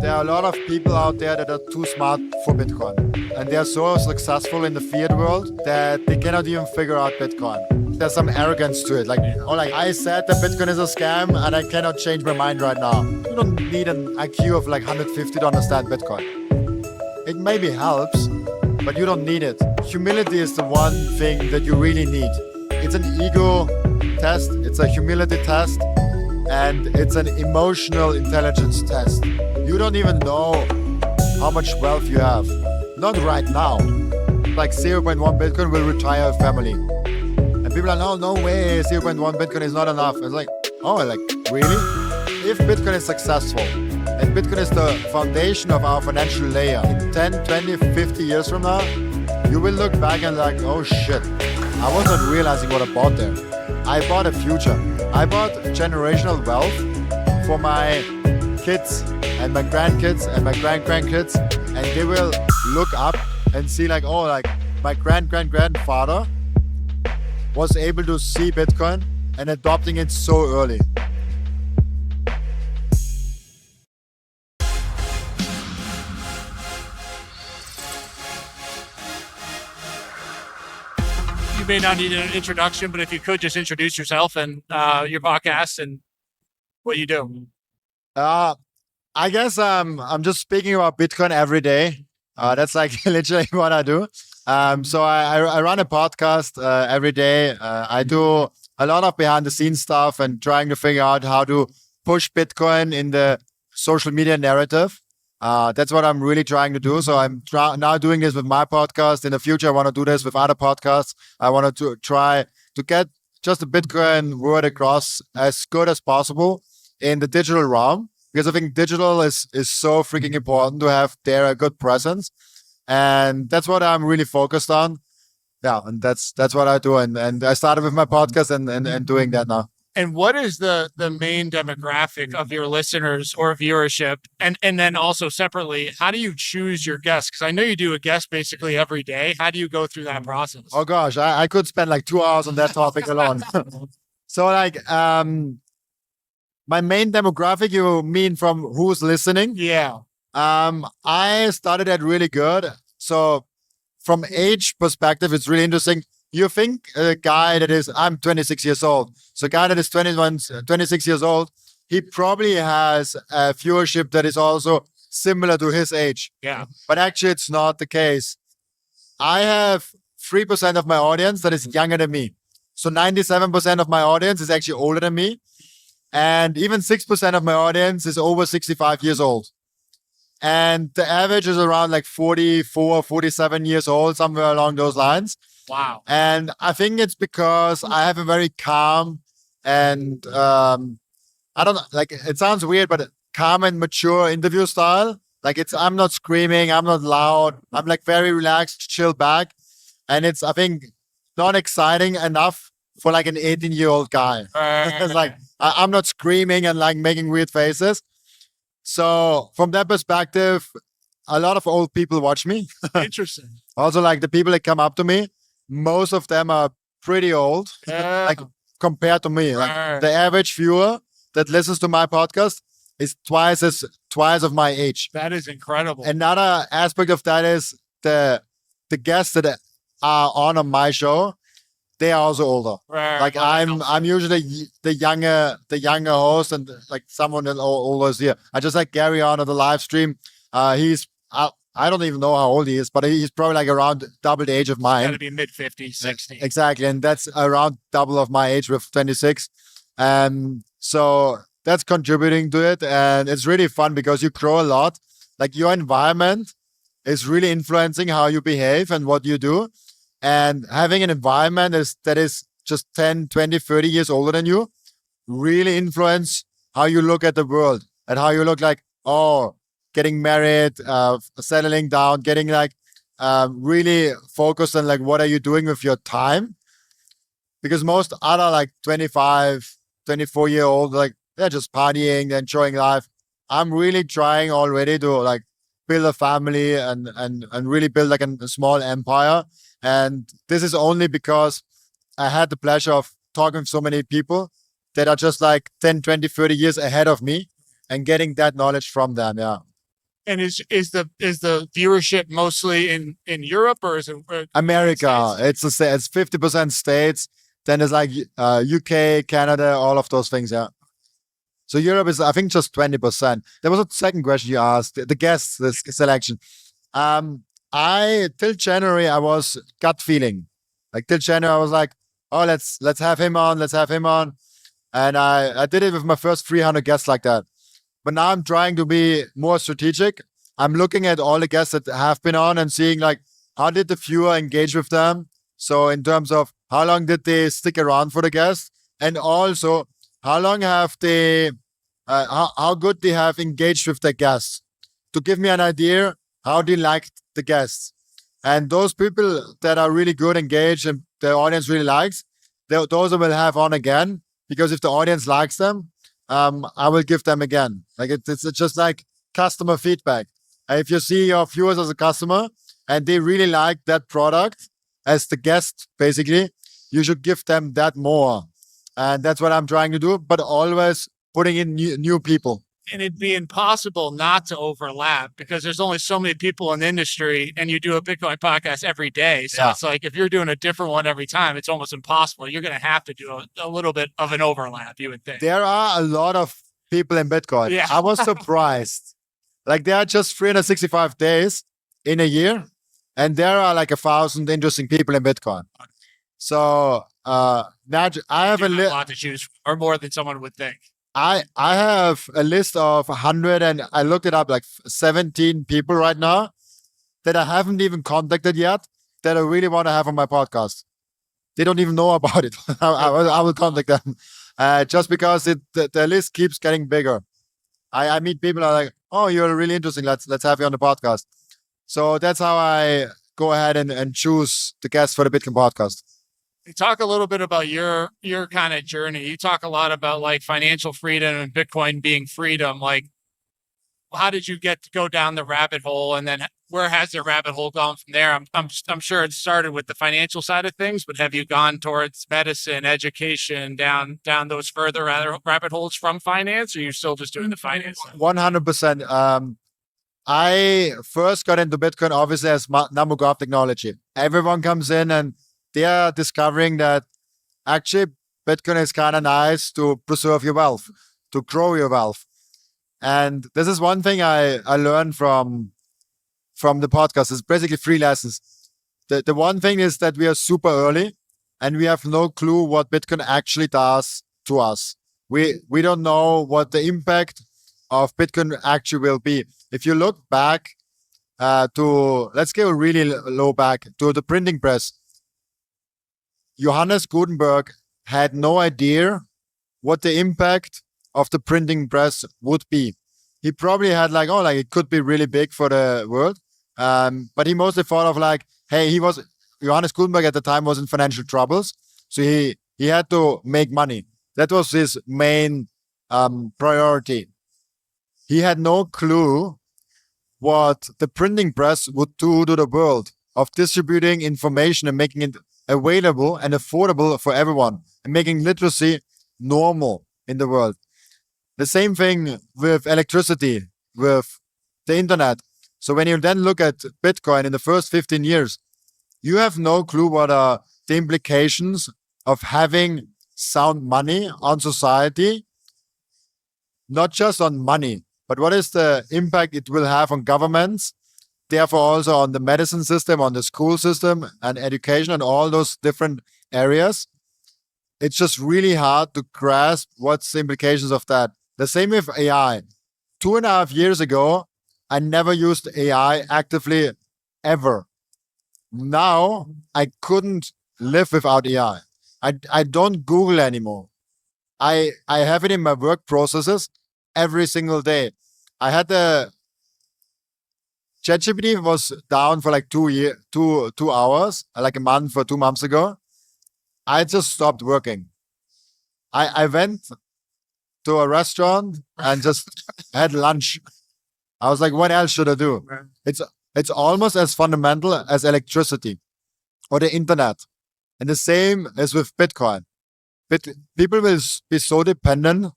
There are a lot of people out there that are too smart for Bitcoin. And they're so successful in the fiat world that they cannot even figure out Bitcoin. There's some arrogance to it. Like I said that Bitcoin is a scam and I cannot change my mind right now. You don't need an IQ of like 150 to understand Bitcoin. It maybe helps, but you don't need it. Humility is the one thing that you really need. It's an ego test, it's a humility test, and it's an emotional intelligence test. You don't even know how much wealth you have. Not right now. Like 0.1 Bitcoin will retire a family. And people are, no way, 0.1 Bitcoin is not enough. It's like, really? If Bitcoin is successful, and Bitcoin is the foundation of our financial layer, in 10, 20, 50 years from now, you will look back and like, oh shit, I was not realizing what I bought there. I bought a future. I bought generational wealth for my kids and my grandkids and my grandkids, and they will look up and see like, my grandfather was able to see Bitcoin and adopting it so early. You may not need an introduction, but if you could just introduce yourself and your podcast and what you do. I guess I'm just speaking about Bitcoin every day. That's like literally what I do. So I run a podcast every day. I do a lot of behind the scenes stuff and trying to figure out how to push Bitcoin in the social media narrative. That's what I'm really trying to do. So I'm now doing this with my podcast. In the future, I want to do this with other podcasts. I want to try to get just the Bitcoin word across as good as possible in the digital realm, because I think digital is so freaking important to have there a good presence. And that's what I'm really focused on. Yeah, and that's what I do. And I started with my podcast and doing that now. And what is the main demographic of your listeners or viewership? And then also separately, how do you choose your guests? Because I know you do a guest basically every day. How do you go through that process? Oh gosh, I could spend like 2 hours on that topic alone. So like, my main demographic, you mean from who's listening? Yeah. I started at really good. So from age perspective, it's really interesting. You think a guy that is, I'm 26 years old. So a guy that is 26 years old, he probably has a viewership that is also similar to his age. Yeah. But actually, it's not the case. I have 3% of my audience that is younger than me. So 97% of my audience is actually older than me. And even 6% of my audience is over 65 years old. And the average is around like 44, 47 years old, somewhere along those lines. Wow. And I think it's because I have a very calm and, I don't know, like it sounds weird, but calm and mature interview style. Like I'm not screaming, I'm not loud. I'm like very relaxed, chill back. And it's, I think, not exciting enough for like an 18-year-old guy. It's like, I'm not screaming and like making weird faces. So from that perspective, a lot of old people watch me. Interesting. Also, like the people that come up to me, most of them are pretty old, like compared to me. Like the average viewer that listens to my podcast is twice of my age. That is incredible. Another aspect of that is the guests that are on my show, they are also older. Like I'm usually the younger host, and like someone that older is here. I just like Gary on the live stream. He's I don't even know how old he is, but he's probably like around double the age of mine. Got to be mid 50s, 60. Exactly, and that's around double of my age with 26. So that's contributing to it, and it's really fun because you grow a lot. Like your environment is really influencing how you behave and what you do. And having an environment that is just 10, 20, 30 years older than you really influence how you look at the world and how you look like, getting married, settling down, getting like really focused on like what are you doing with your time? Because most other like 25, 24-year-old, like they're just partying, they're enjoying life. I'm really trying already to like build a family and really build like a small empire. And this is only because I had the pleasure of talking to so many people that are just like 10, 20, 30 years ahead of me and getting that knowledge from them. Yeah. And is the viewership mostly in Europe, or is it America. States? It's 50% States. Then there's like UK, Canada, all of those things. Yeah. So Europe is, I think, just 20%. There was a second question you asked, the guests, this selection. Till January, I was gut feeling. Like till January, I was like, oh, let's have him on, let's have him on. And I did it with my first 300 guests like that. But now I'm trying to be more strategic. I'm looking at all the guests that have been on and seeing like, how did the viewer engage with them? So in terms of how long did they stick around for the guest? And also, how long have they, how good they have engaged with the guests? To give me an idea, how they liked the guests. And those people that are really good, engaged, and the audience really likes, those I will have on again. Because if the audience likes them, I will give them again. Like it's just like customer feedback. If you see your viewers as a customer and they really like that product as the guest, basically, you should give them that more. And that's what I'm trying to do, but always putting in new people. And it'd be impossible not to overlap because there's only so many people in the industry, and you do a Bitcoin podcast every day. So Yeah. it's like if you're doing a different one every time, it's almost impossible. You're going to have to do a little bit of an overlap, you would think. There are a lot of people in Bitcoin. Yeah. I was surprised. Like there are just 365 days in a year, and there are like 1,000 interesting people in Bitcoin. So now I have You a have a lot to choose from, or more than someone would think. I have a list of 100, and I looked it up, like 17 people right now that I haven't even contacted yet that I really want to have on my podcast. They don't even know about it. I will contact them just because the list keeps getting bigger. I meet people are like, oh, you're really interesting. Let's have you on the podcast. So that's how I go ahead and choose the guests for the Bitcoin podcast. Talk a little bit about your kind of journey. You talk a lot about like financial freedom and Bitcoin being freedom. Like, how did you get to go down the rabbit hole, and then where has the rabbit hole gone from there? I'm sure it started with the financial side of things, but have you gone towards medicine, education, down those further rabbit holes from finance, or are you still just doing the finance side? 100%. I first got into Bitcoin obviously as number graph technology. Everyone comes in and they are discovering that actually Bitcoin is kind of nice to preserve your wealth, to grow your wealth. And this is one thing I learned from the podcast. It's basically 3 lessons. The one thing is that we are super early and we have no clue what Bitcoin actually does to us. We don't know what the impact of Bitcoin actually will be. If you look back let's go really low back to the printing press. Johannes Gutenberg had no idea what the impact of the printing press would be. He probably had like, oh, like it could be really big for the world. But he mostly thought of like, hey, Johannes Gutenberg at the time was in financial troubles. So he had to make money. That was his main priority. He had no clue what the printing press would do to the world of distributing information and making it available and affordable for everyone and making literacy normal in the world. The same thing with electricity, with the internet. So when you then look at Bitcoin in the first 15 years, you have no clue what are the implications of having sound money on society, not just on money, but what is the impact it will have on governments, therefore also on the medicine system, on the school system and education and all those different areas. It's just really hard to grasp what's the implications of that. The same with AI. 2.5 years ago, I never used AI actively ever. Now, I couldn't live without AI. I don't Google anymore. I have it in my work processes every single day. I had the ChatGPT was down for like 2 hours, like a month or 2 months ago. I just stopped working. I went to a restaurant and just had lunch. I was like, what else should I do? It's almost as fundamental as electricity or the internet. And the same is with Bitcoin. People will be so dependent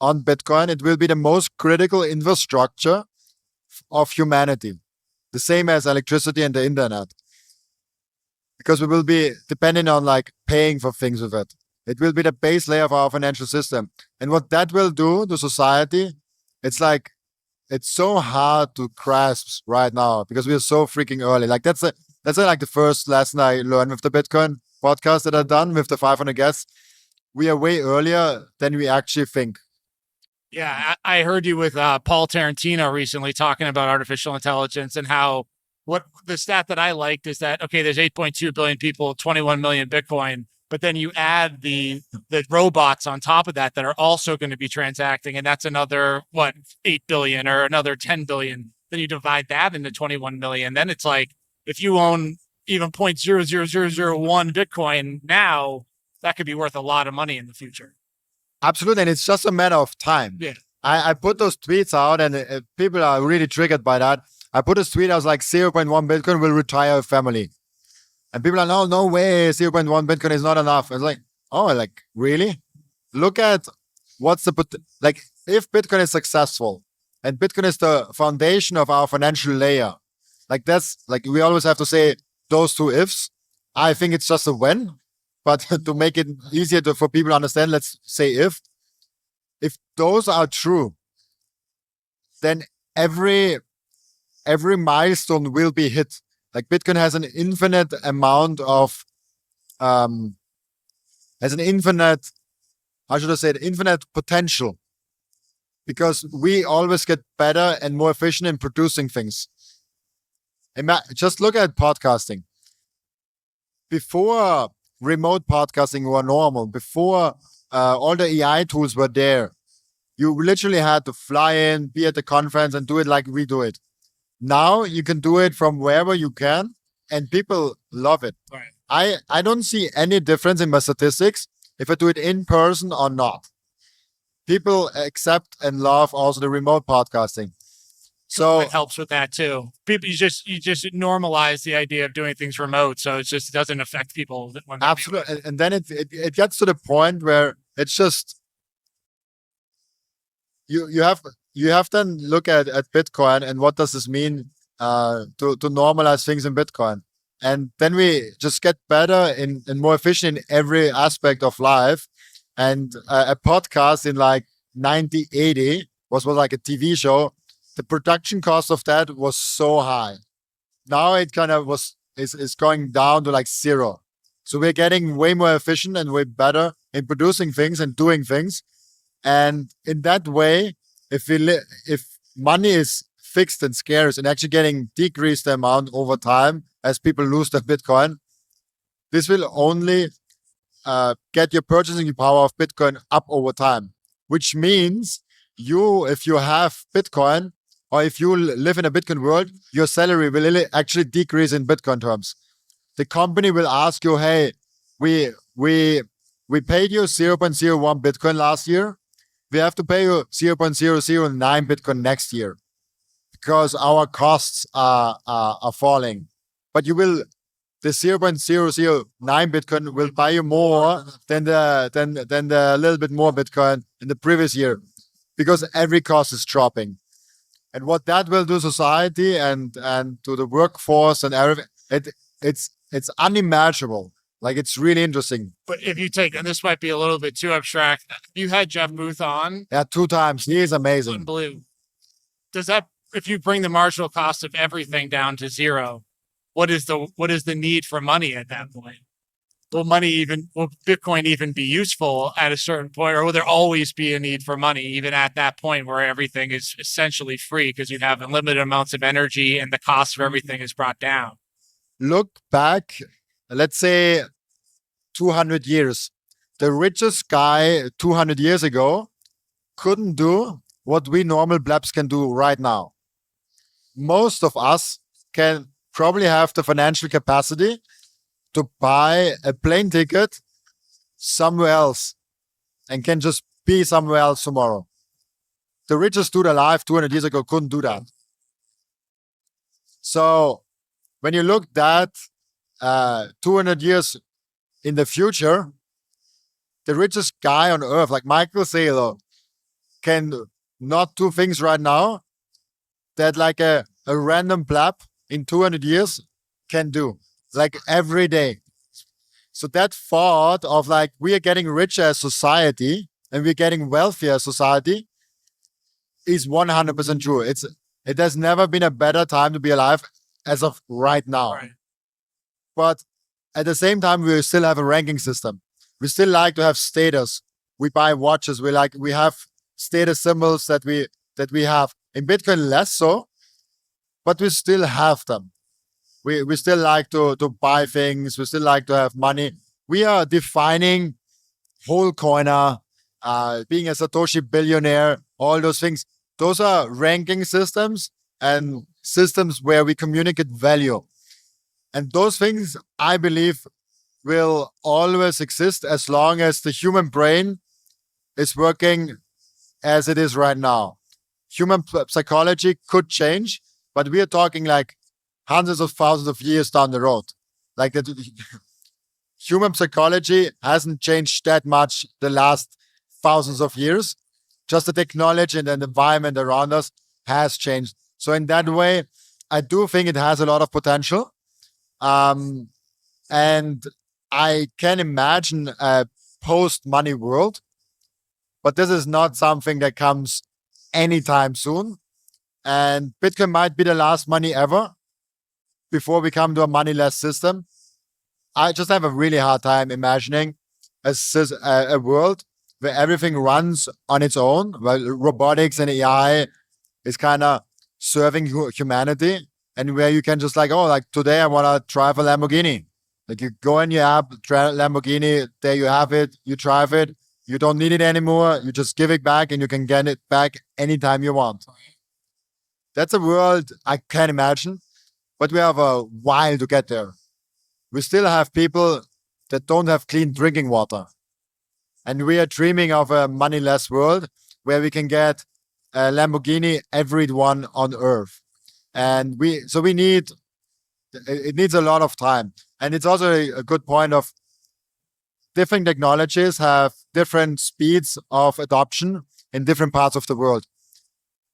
on Bitcoin. It will be the most critical infrastructure of humanity, the same as electricity and the internet, because we will be depending on like paying for things with it. It will be the base layer of our financial system. And what that will do to society, it's like, it's so hard to grasp right now because we are so freaking early. Like that's like the first lesson I learned with the Bitcoin podcast that I've done with the 500 guests. We are way earlier than we actually think. Yeah, I heard you with Paul Tarantino recently talking about artificial intelligence and how what the stat that I liked is that, okay, there's 8.2 billion people, 21 million Bitcoin, but then you add the robots on top of that are also going to be transacting, and that's another, 8 billion or another 10 billion. Then you divide that into 21 million. Then it's like, if you own even 0.00001 Bitcoin now, that could be worth a lot of money in the future. Absolutely. And it's just a matter of time. Yeah. I put those tweets out, and people are really triggered by that. I put a tweet, I was like, 0.1 Bitcoin will retire a family. And people are, no way, 0.1 Bitcoin is not enough. It's like, oh, like, really? Look at like, if Bitcoin is successful, and Bitcoin is the foundation of our financial layer, like that's, like, we always have to say those two ifs. I think it's just a when, but to make it easier for people to understand, let's say if those are true, then every milestone will be hit. Like Bitcoin has an infinite amount of, infinite potential, because we always get better and more efficient in producing things. Just look at podcasting. Before remote podcasting were normal, before all the AI tools were there, you literally had to fly in, be at the conference, and do it like we do it. Now you can do it from wherever you can, and people love it. Right. I don't see any difference in my statistics if I do it in person or not. People accept and love also the remote podcasting. So it helps with that too. People, you just normalize the idea of doing things remote, so it just doesn't affect people. Absolutely, and then it gets to the point where it's just you have to look at Bitcoin and what does this mean to normalize things in Bitcoin, and then we just get better and more efficient in every aspect of life. And a podcast in like 1980 was like a TV show. The production cost of that was so high. Now it kind of is going down to like zero. So we're getting way more efficient and way better in producing things and doing things. And in that way, if money is fixed and scarce and actually getting decreased the amount over time as people lose their Bitcoin, this will only get your purchasing power of Bitcoin up over time, which means if you have Bitcoin, or if you live in a Bitcoin world, your salary will actually decrease in Bitcoin terms. The company will ask you, hey, we paid you 0.01 Bitcoin last year. We have to pay you 0.009 Bitcoin next year because our costs are falling. But the 0.009 Bitcoin will buy you more than the little bit more Bitcoin in the previous year, because every cost is dropping. And what that will do to society and to the workforce and everything, it's unimaginable. Like, it's really interesting. But if you take, and this might be a little bit too abstract, you had Jeff Booth on. Yeah, 2 times. He is amazing. Unbelievable. If you bring the marginal cost of everything down to zero, what is the need for money at that point? Will Bitcoin even be useful at a certain point, or will there always be a need for money even at that point where everything is essentially free because you have unlimited amounts of energy and the cost of everything is brought down? Look back, let's say 200 years. The richest guy 200 years ago couldn't do what we normal blabs can do right now. Most of us can probably have the financial capacity to buy a plane ticket somewhere else and can just be somewhere else tomorrow. The richest dude alive 200 years ago couldn't do that. So when you look at 200 years in the future, the richest guy on earth, like Michael Saylor, can not do things right now, that like a random pleb in 200 years can do, like every day. So that thought of like we are getting richer as society and we're getting wealthier as society is 100% true. It has never been a better time to be alive as of right now. Right. But at the same time, we still have a ranking system. We still like to have status. We buy watches. We have status symbols that we have. In Bitcoin, less so, but we still have them. We still like to buy things. We still like to have money. We are defining whole coiner, being a Satoshi billionaire, all those things. Those are ranking systems and systems where we communicate value. And those things, I believe, will always exist as long as the human brain is working as it is right now. Human psychology could change, but we are talking like hundreds of thousands of years down the road. Like that, human psychology hasn't changed that much the last thousands of years. Just the technology and the environment around us has changed. So in that way, I do think it has a lot of potential. And I can imagine a post-money world, but this is not something that comes anytime soon. And Bitcoin might be the last money ever before we come to a moneyless system. I just have a really hard time imagining a world where everything runs on its own, where robotics and AI is kind of serving humanity, and where you can just like, oh, like today I want to drive a Lamborghini. Like you go in your app, try Lamborghini, there you have it, you drive it, you don't need it anymore, you just give it back and you can get it back anytime you want. That's a world I can imagine, but we have a while to get there. We still have people that don't have clean drinking water. And we are dreaming of a moneyless world where we can get a Lamborghini everyone on earth. And it needs a lot of time. And it's also a good point of different technologies have different speeds of adoption in different parts of the world.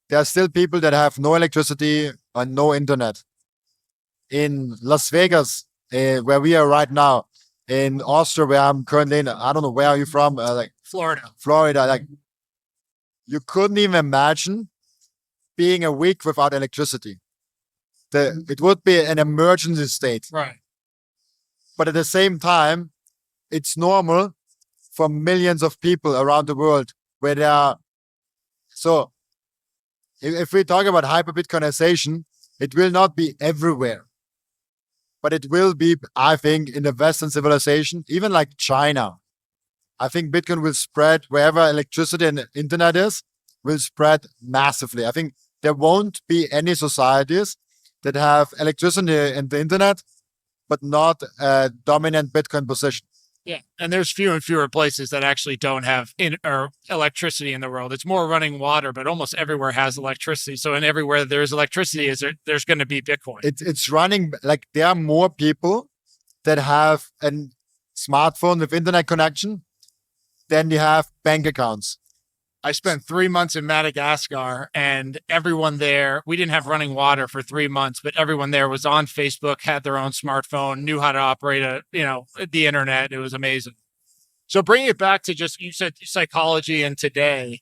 There are still people that have no electricity and no internet. In Las Vegas, where we are right now, in Austria, where I'm currently in, I don't know, where are you from? Florida. Like, you couldn't even imagine being a week without electricity. It would be an emergency state. Right. But at the same time, it's normal for millions of people around the world where they are. So if we talk about hyper-Bitcoinization, it will not be everywhere. But it will be, I think, in the Western civilization, even like China. I think Bitcoin will spread wherever electricity and internet is, will spread massively. I think there won't be any societies that have electricity and the internet, but not a dominant Bitcoin position. Yeah. And there's fewer and fewer places that actually don't have electricity in the world. It's more running water, but almost everywhere has electricity. So in everywhere there's electricity, there's going to be Bitcoin. It's running, like there are more people that have a smartphone with internet connection than you have bank accounts. I spent 3 months in Madagascar, and everyone there, we didn't have running water for 3 months, but everyone there was on Facebook, had their own smartphone, knew how to operate the internet. It was amazing. So bringing it back to just, you said psychology and today,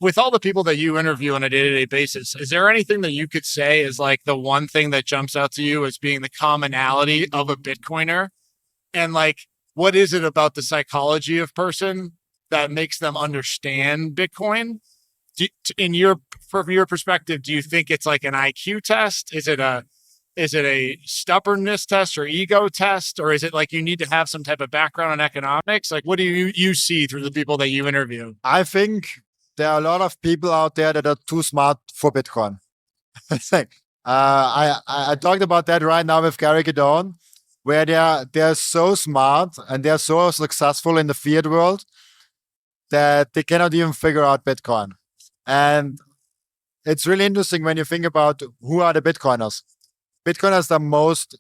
with all the people that you interview on a day-to-day basis, is there anything that you could say is like the one thing that jumps out to you as being the commonality of a Bitcoiner? And like, what is it about the psychology of person that makes them understand Bitcoin? From your perspective, do you think it's like an IQ test? Is it a stubbornness test or ego test? Or is it like you need to have some type of background in economics? Like, what do you see through the people that you interview? I think there are a lot of people out there that are too smart for Bitcoin. I talked about that right now with Gary Gadone, where they're so smart and they're so successful in the fiat world that they cannot even figure out Bitcoin. And it's really interesting when you think about who are the Bitcoiners. Bitcoiners are the most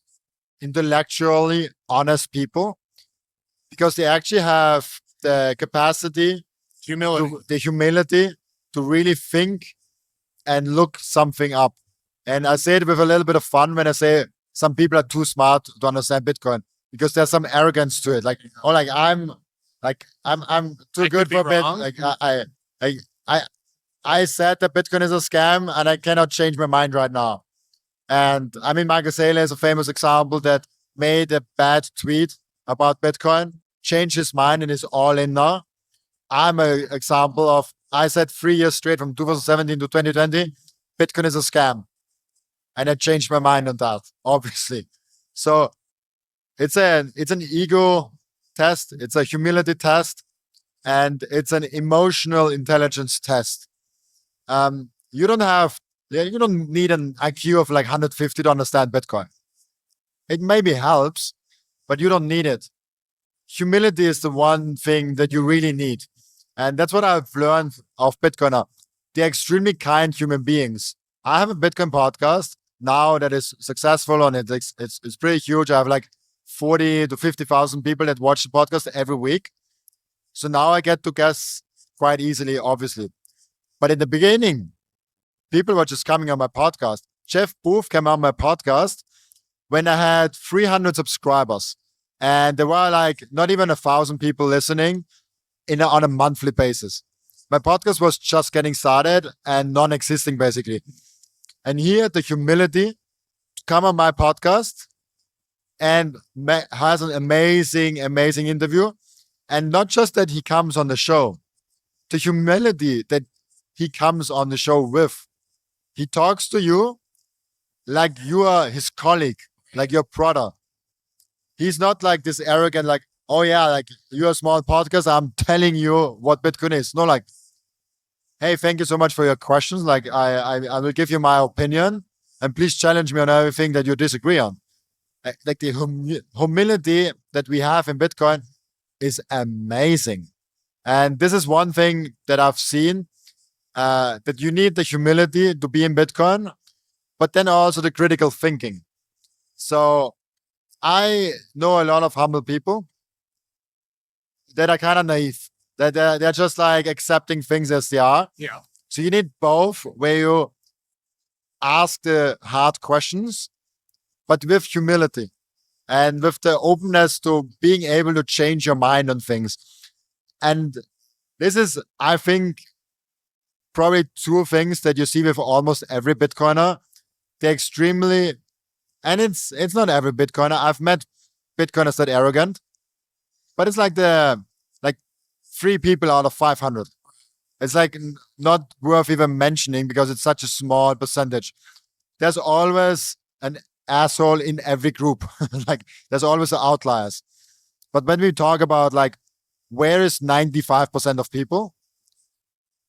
intellectually honest people because they actually have the capacity, the humility to really think and look something up. And I say it with a little bit of fun when I say some people are too smart to understand Bitcoin because there's some arrogance to it. I'm too I good could be for Bitcoin. wrong. I said that Bitcoin is a scam and I cannot change my mind right now. And I mean, Michael Saylor is a famous example that made a bad tweet about Bitcoin, changed his mind and is all in now. I'm an example of, I said 3 years straight from 2017 to 2020, Bitcoin is a scam. And I changed my mind on that, obviously. So it's an ego test, it's a humility test, and it's an emotional intelligence test. You don't need an IQ of like 150 to understand Bitcoin. It maybe helps, but you don't need it. Humility is the one thing that you really need. And that's what I've learned of Bitcoiner. They're extremely kind human beings. I have a Bitcoin podcast now that is successful and it's pretty huge. I have like 40 to 50,000 people that watch the podcast every week. So now I get to guess quite easily, obviously. But in the beginning, people were just coming on my podcast. Jeff Booth came on my podcast when I had 300 subscribers. And there were like not even 1,000 people listening on a monthly basis. My podcast was just getting started and non-existing basically. And he had the humility to come on my podcast and has an amazing interview. And not just that he comes on the show, the humility that he comes on the show with. He talks to you like you are his colleague, like your brother. He's not like this arrogant, like, oh yeah, like you're a small podcast, I'm telling you what Bitcoin is. No, like, hey, thank you so much for your questions. Like, I will give you my opinion and please challenge me on everything that you disagree on. Like the humility that we have in Bitcoin is amazing. And this is one thing that I've seen, that you need the humility to be in Bitcoin, but then also the critical thinking. So I know a lot of humble people that are kind of naive, that they're just like accepting things as they are. Yeah. So you need both, where you ask the hard questions, but with humility and with the openness to being able to change your mind on things. And this is, I think, probably two things that you see with almost every Bitcoiner. They're extremely, and it's not every Bitcoiner. I've met Bitcoiners that arrogant, but it's like 3 people out of 500. It's like not worth even mentioning because it's such a small percentage. There's always an asshole in every group. Like there's always the outliers. But when we talk about like, where is 95% of people?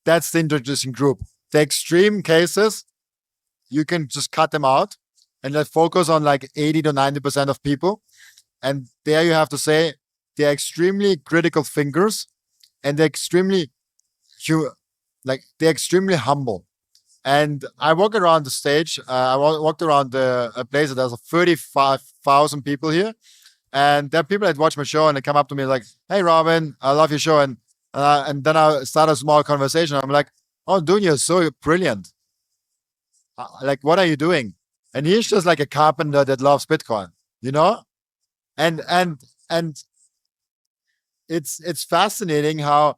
That's the interesting group. The extreme cases, you can just cut them out and let's focus on like 80 to 90% of people. And there you have to say they're extremely critical thinkers and they're extremely humble. And I walk around the stage. I walked around a place that has 35,000 people here. And there are people that watch my show and they come up to me like, hey, Robin, I love your show. And then I start a small conversation. I'm like, oh, dude, you're so brilliant. Like, what are you doing? And he's just like a carpenter that loves Bitcoin, you know? And it's fascinating how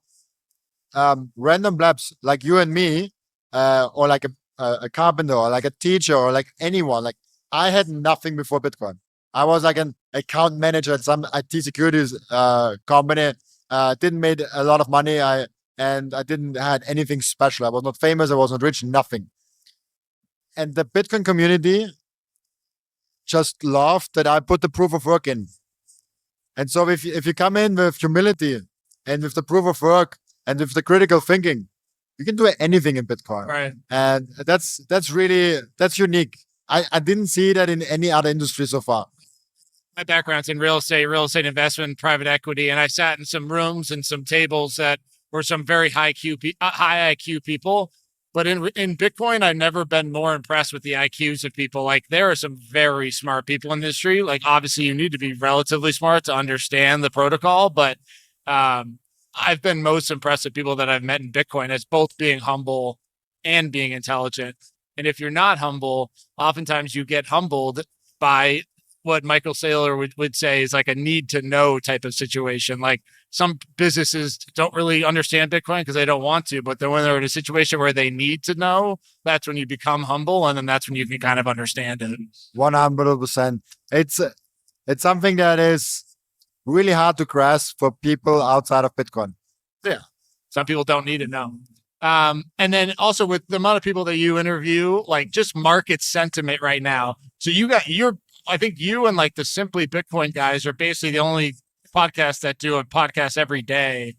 random blabs like you and me, or like a carpenter or like a teacher or like anyone, like I had nothing before Bitcoin. I was like an account manager at some IT securities company. Didn't made a lot of money. I didn't had anything special. I was not famous. I was not rich. Nothing. And the Bitcoin community just loved that I put the proof of work in. And so if you come in with humility and with the proof of work and with the critical thinking, you can do anything in Bitcoin. Right. And that's unique. I didn't see that in any other industry so far. My background's in real estate investment, private equity, and I sat in some rooms and some tables that were some very high IQ people. But in Bitcoin, I've never been more impressed with the IQs of people. Like there are some very smart people in the industry. Like obviously you need to be relatively smart to understand the protocol, but I've been most impressed with people that I've met in Bitcoin as both being humble and being intelligent. And if you're not humble, oftentimes you get humbled by what Michael Saylor would say is like a need to know type of situation. Like some businesses don't really understand Bitcoin because they don't want to, but then when they're in a situation where they need to know, that's when you become humble. And then that's when you can kind of understand it. 100%. It's something that is really hard to grasp for people outside of Bitcoin. Yeah. Some people don't need to know. And then also with the amount of people that you interview, like just market sentiment right now. So I think you and like the Simply Bitcoin guys are basically the only podcasts that do a podcast every day.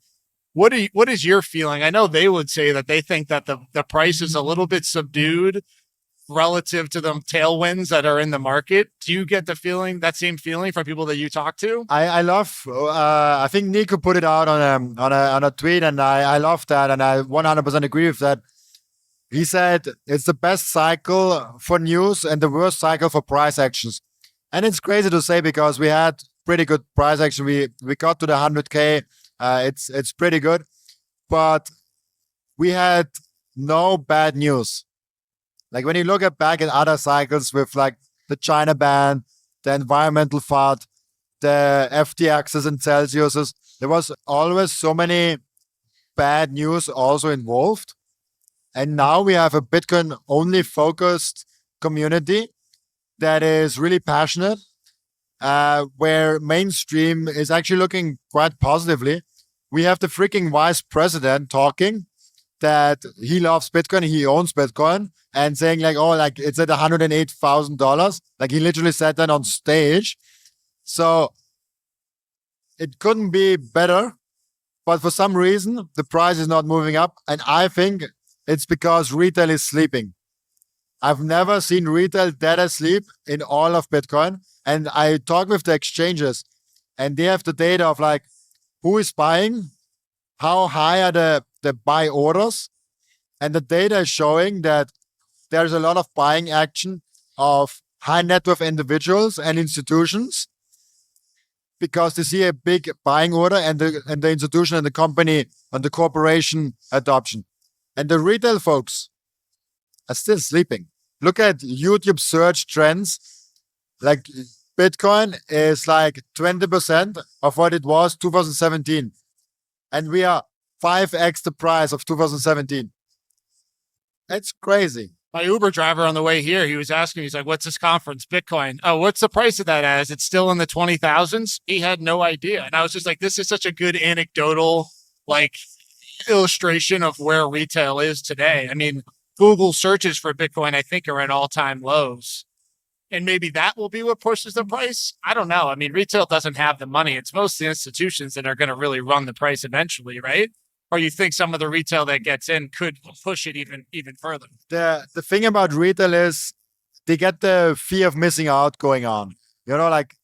What is your feeling? I know they would say that they think that the price is a little bit subdued relative to the tailwinds that are in the market. Do you get that same feeling from people that you talk to? I love, I think Nico put it out on a tweet, and I love that. And I 100% agree with that. He said it's the best cycle for news and the worst cycle for price actions. And it's crazy to say because we had pretty good price action. We got to the 100K. It's pretty good, but we had no bad news. Like when you look back at other cycles with like the China ban, the environmental FUD, the FTXs and Celsiuses, there was always so many bad news also involved. And now we have a Bitcoin only focused community that is really passionate, where mainstream is actually looking quite positively. We have the freaking vice president talking that he loves Bitcoin, he owns Bitcoin, and saying like, oh, like it's at $108,000. Like he literally said that on stage. So it couldn't be better, but for some reason the price is not moving up. And I think it's because retail is sleeping. I've never seen retail that asleep in all of Bitcoin. And I talk with the exchanges and they have the data of like who is buying, how high are the buy orders. And the data is showing that there's a lot of buying action of high net worth individuals and institutions because they see a big buying order and the institution and the company and the corporation adoption. And the retail folks are still sleeping. Look at YouTube search trends. Like Bitcoin is like 20% of what it was 2017. And we are 5x the price of 2017. That's crazy. My Uber driver on the way here, he was asking me, he's like, what's this conference? Bitcoin. Oh, what's the price of that as? It's still in the 20,000s? He had no idea. And I was just like, this is such a good anecdotal, like, illustration of where retail is today. I mean, Google searches for Bitcoin, I think, are at all-time lows. And maybe that will be what pushes the price. I don't know. I mean, retail doesn't have the money. It's mostly institutions that are going to really run the price eventually, right? Or you think some of the retail that gets in could push it even further? The thing about retail is they get the fear of missing out going on. You know, like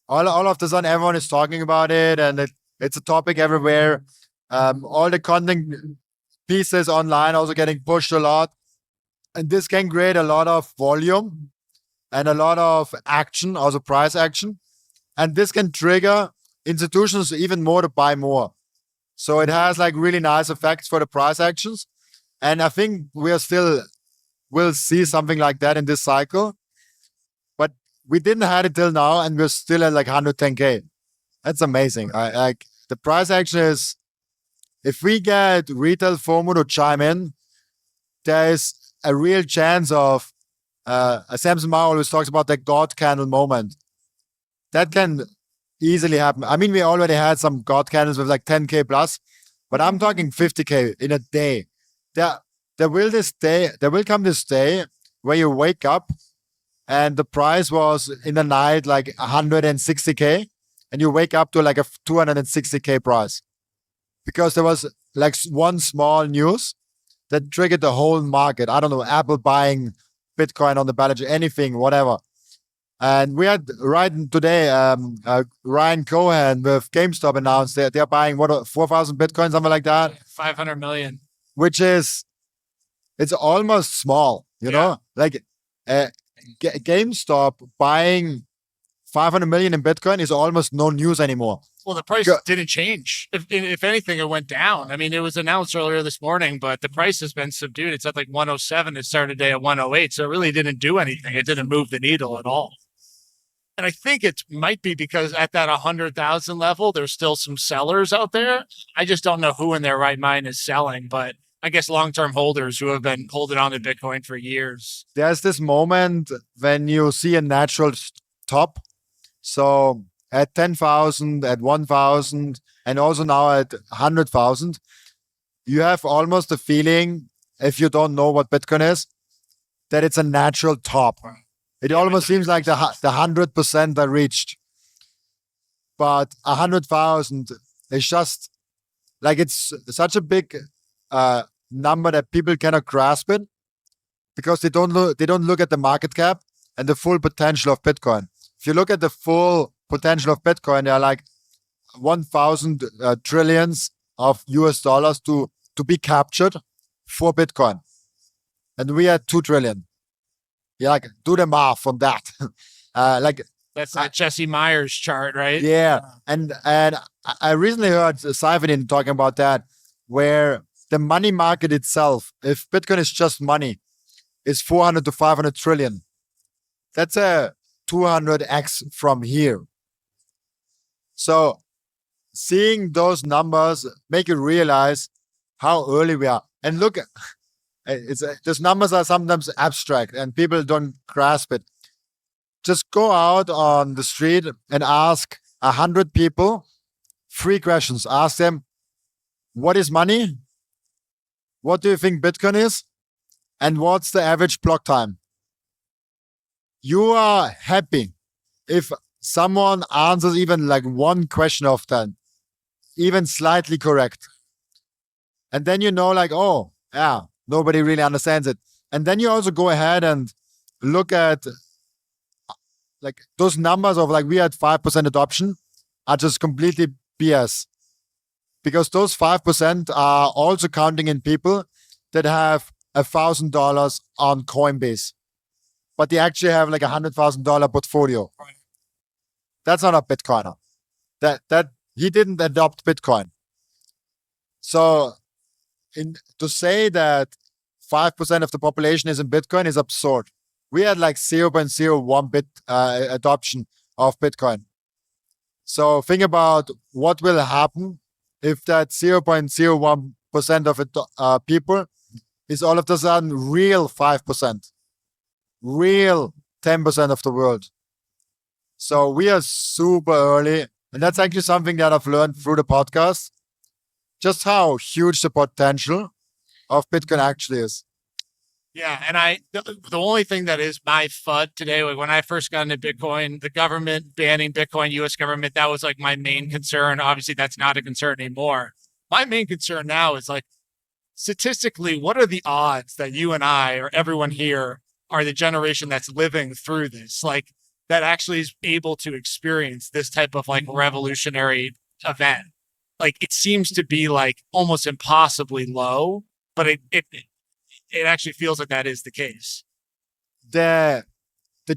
all of the sudden everyone is talking about it and it's a topic everywhere. All the content pieces online also getting pushed a lot. And this can create a lot of volume and a lot of action, also price action. And this can trigger institutions even more to buy more. So it has like really nice effects for the price actions. And I think we'll see something like that in this cycle. But we didn't have it till now and we're still at like 110K. That's amazing. Like the price action is, if we get retail FOMO to chime in, there is a real chance of, Samson Ma always talks about the God candle moment. That can easily happen. I mean, we already had some God candles with like 10K plus, but I'm talking 50K in a day. There will come this day where you wake up and the price was in the night like 160K and you wake up to like a 260K price. Because there was like one small news that triggered the whole market. I don't know, Apple buying Bitcoin on the balance sheet, anything, whatever. And we had right today, Ryan Cohen with GameStop announced that they're buying 4,000 Bitcoin, something like that. 500 million. Which is, it's almost small, you know? Like GameStop buying 500 million in Bitcoin is almost no news anymore. Well, the price didn't change. If anything, it went down. I mean, it was announced earlier this morning, but the price has been subdued. It's at like 107. It started today at 108. So it really didn't do anything. It didn't move the needle at all. And I think it might be because at that 100,000 level, there's still some sellers out there. I just don't know who in their right mind is selling, but I guess long-term holders who have been holding on to Bitcoin for years. There's this moment when you see a natural top. So at 10,000, at 1,000, and also now at 100,000, you have almost a feeling, if you don't know what Bitcoin is, that it's a natural top. It almost seems like the 100% are reached. But 100,000 is just like, it's such a big number that people cannot grasp it because they don't look at the market cap and the full potential of Bitcoin. If you look at the full potential of Bitcoin, there are like 1,000 trillions of US dollars to be captured for Bitcoin. And we are 2 trillion. Yeah, like do the math on that. That's that Jesse Myers chart, right? Yeah. And I recently heard Cypherpunk'd talking about that, where the money market itself, if Bitcoin is just money, is 400 to 500 trillion. That's a 200x from here. So seeing those numbers make you realize how early we are. And look, those numbers are sometimes abstract and people don't grasp it. Just go out on the street and ask 100 people 3 questions. Ask them, what is money? What do you think Bitcoin is? And what's the average block time? You are happy if someone answers even like one question of that, even slightly correct. And then you know, like, oh, yeah, nobody really understands it. And then you also go ahead and look at like those numbers of like we had 5% adoption are just completely BS. Because those 5% are also counting in people that have $1,000 on Coinbase, but they actually have like $100,000 portfolio. That's not a Bitcoiner. That he didn't adopt Bitcoin. So to say that 5% of the population is in Bitcoin is absurd. We had like 0.01 bit adoption of Bitcoin. So think about what will happen if that 0.01% of it, people is all of a sudden real 5%, real 10% of the world. So we are super early. And that's actually something that I've learned through the podcast, just how huge the potential of Bitcoin actually is. Yeah. And the only thing that is my FUD today, like when I first got into Bitcoin, the government banning Bitcoin, US government, that was like my main concern. Obviously, that's not a concern anymore. My main concern now is like, statistically, what are the odds that you and I or everyone here are the generation that's living through this? Like that actually is able to experience this type of like revolutionary event. Like it seems to be like almost impossibly low, but it actually feels like that is the case. The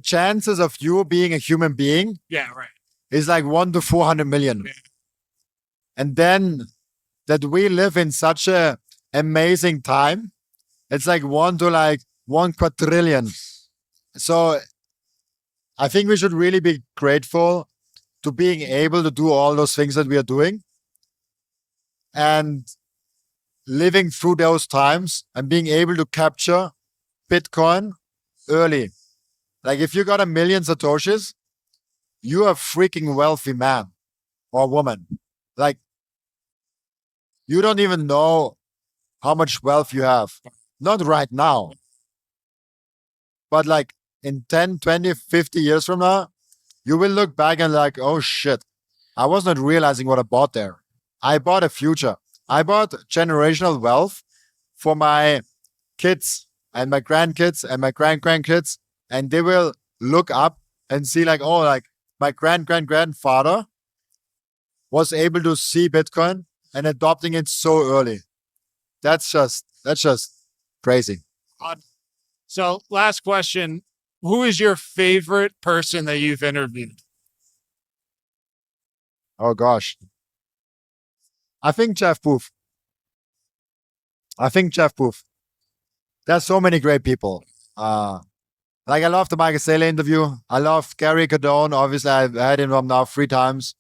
chances of you being a human being, yeah, right, is like 1 to 400 million. Yeah. And then that we live in such a amazing time, it's like 1 to like 1 quadrillion. So I think we should really be grateful to being able to do all those things that we are doing and living through those times and being able to capture Bitcoin early. Like if you got 1 million Satoshis, you are a freaking wealthy man or woman. Like you don't even know how much wealth you have. Not right now. But like in 10, 20, 50 years from now, you will look back and like, oh shit, I was not realizing what I bought there. I bought a future. I bought generational wealth for my kids and my grandkids and my grandkids. And they will look up and see like, oh, like my grandfather was able to see Bitcoin and adopting it so early. That's just crazy. So last question. Who is your favorite person that you've interviewed? Oh gosh. I think Jeff Booth. There's so many great people. Like I love the Michael Saylor interview. I love Gary Cardone. Obviously, I've had him on now 3 times.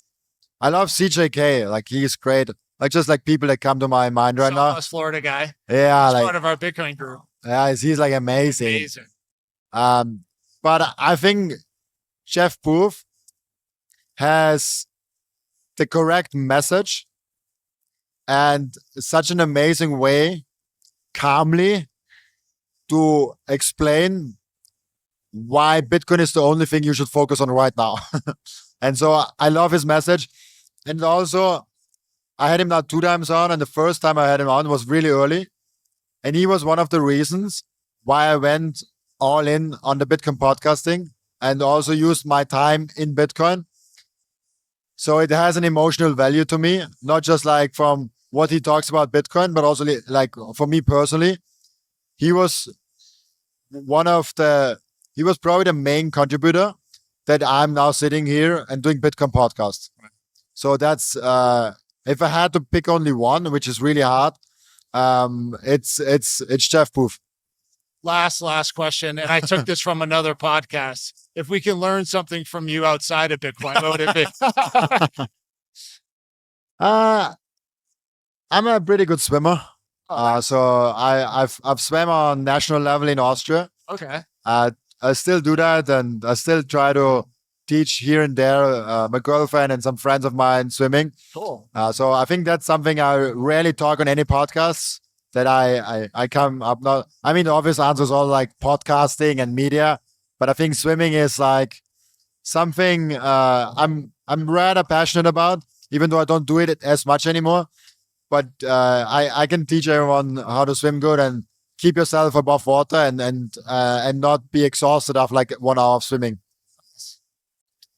I love CJK. Like he's great. Like just like people that come to my mind right now. Southwest Florida guy. Yeah, He's like part of our Bitcoin group. yeah, he's like amazing. Amazing. But I think Jeff Booth has the correct message and such an amazing way, calmly, to explain why Bitcoin is the only thing you should focus on right now. And so I love his message. And also, I had him now 2 times on, and the first time I had him on was really early. And he was one of the reasons why I went all in on the Bitcoin podcasting and also used my time in Bitcoin. So it has an emotional value to me, not just like from what he talks about Bitcoin, but also like for me personally. He was probably the main contributor that I'm now sitting here and doing Bitcoin podcast. So that's, if I had to pick only one, which is really hard, it's Jeff Booth. Last question, and I took this from another podcast. If we can learn something from you outside of Bitcoin, what would it be? I'm a pretty good swimmer. So I've swam on national level in Austria. Okay. I still do that, and I still try to teach here and there. My girlfriend and some friends of mine swimming. Cool. So I think that's something I rarely talk on any podcasts. That I come up not. I mean, the obvious answer is all like podcasting and media, but I think swimming is like something I'm rather passionate about, even though I don't do it as much anymore. But I can teach everyone how to swim good and keep yourself above water and not be exhausted after like 1 hour of swimming.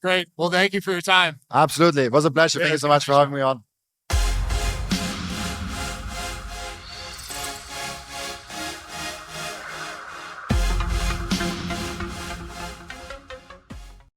Great. Well, thank you for your time. Absolutely. It was a pleasure. Yeah, Thank you so much for having me on.